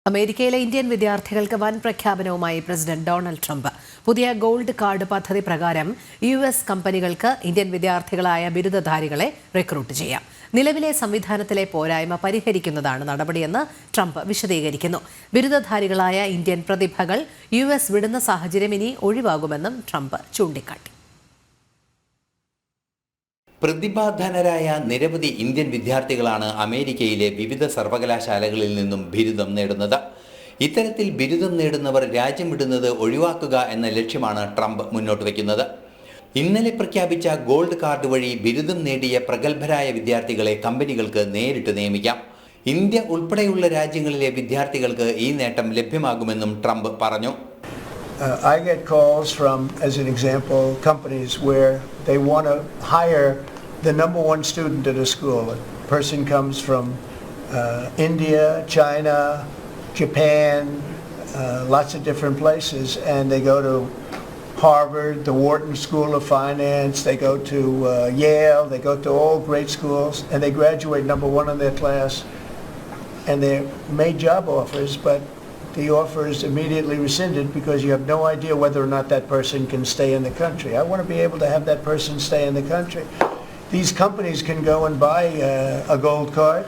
അമേരിക്കയിലെ ഇന്ത്യൻ വിദ്യാർത്ഥികൾക്ക് വൻ പ്രഖ്യാപനവുമായി പ്രസിഡന്റ് ഡൊണാൾഡ് ട്രംപ്. പുതിയ ഗോൾഡ് കാർഡ് പദ്ധതി പ്രകാരം US കമ്പനികൾക്ക് ഇന്ത്യൻ വിദ്യാർത്ഥികളായ ബിരുദധാരികളെ റിക്രൂട്ട് ചെയ്യാം. നിലവിലെ സംവിധാനത്തിലെ പോരായ്മ പരിഹരിക്കുന്നതാണ് നടപടിയെന്ന് ട്രംപ് വിശദീകരിക്കുന്നു. ബിരുദധാരികളായ ഇന്ത്യൻ പ്രതിഭകൾ US വിടുന്ന സാഹചര്യം ഇനി ഒഴിവാകുമെന്നും ട്രംപ് ചൂണ്ടിക്കാട്ടി. പ്രതിഭാധനരായ നിരവധി ഇന്ത്യൻ വിദ്യാർത്ഥികളാണ് അമേരിക്കയിലെ വിവിധ സർവകലാശാലകളിൽ നിന്നും ബിരുദം നേടുന്നത്. ഇത്തരത്തിൽ ബിരുദം നേടുന്നവർ രാജ്യം വിടുന്നത് ഒഴിവാക്കുക എന്ന ലക്ഷ്യമാണ് ട്രംപ് മുന്നോട്ട് വയ്ക്കുന്നത്. ഇന്നലെ പ്രഖ്യാപിച്ച ഗോൾഡ് കാർഡ് വഴി ബിരുദം നേടിയ പ്രഗത്ഭരായ വിദ്യാർത്ഥികളെ കമ്പനികൾക്ക് നേരിട്ട് നിയമിക്കാം. ഇന്ത്യ ഉൾപ്പെടെയുള്ള രാജ്യങ്ങളിലെ വിദ്യാർത്ഥികൾക്ക് ഈ നേട്ടം ലഭ്യമാകുമെന്നും ട്രംപ് പറഞ്ഞു. I get calls from, as an example, companies where they want to hire the number one student at a school. A person comes from India, China, Japan, lots of different places, and they go to Harvard, the Wharton School of Finance, they go to Yale, they go to all great schools, and they graduate number one in their class, and they're made job offers, but the offer is immediately rescinded because you have no idea whether or not that person can stay in the country. I want to be able to have that person stay in the country. These companies can go and buy a gold card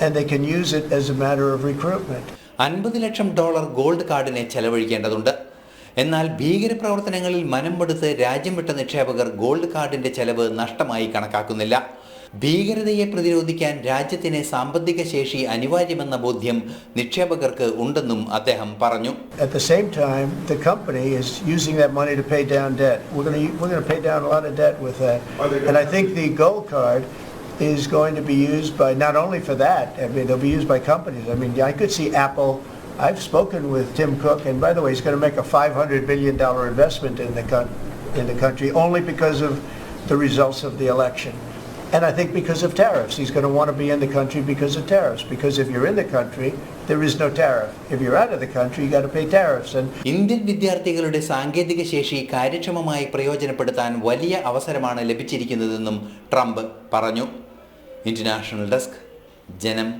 and they can use it as a matter of recruitment. $50 ലക്ഷം gold കാർഡിനെ ചെലവഴിക്കേണ്ടതുണ്ട്. എന്നാൽ ഭീകരപ്രവർത്തനങ്ങളിൽ മനംപെടുത്ത് രാജ്യം വിട്ട നിക്ഷേപകർ gold കാർഡിന്റെ ചെലവ് നഷ്ടമായി കണക്കാക്കുന്നില്ല. ഭീകരതയെ പ്രതിരോധിക്കാൻ രാജ്യത്തിന് സാമ്പത്തിക ശേഷി അനിവാര്യമെന്ന ബോധ്യം നിക്ഷേപകർക്ക് ഉണ്ടെന്നും അദ്ദേഹം പറഞ്ഞു. At the same time, the company is using that money to pay down debt. We're going to pay down a lot of debt with that. And I think the gold card is going to be used by not only for that. I mean, it'll be used by companies. I mean, I could see Apple. I've spoken with Tim Cook, and by the way, he's going to make a $500 billion investment in the country only because of the results of the election. And I think because of tariffs. He's going to want to be in the country because of tariffs. Because if you're in the country, there is no tariff. If you're out of the country, you got to pay tariffs. Indian വിദ്യാർത്ഥികളുടെ സാങ്കേതിക ശേഷി കാര്യക്ഷമമായി പ്രയോജനപ്പെടുത്താൻ വലിയ അവസരമാണ് ലഭിച്ചിരിക്കുന്നതെന്നും Trump പറഞ്ഞു. International desk, ജനം.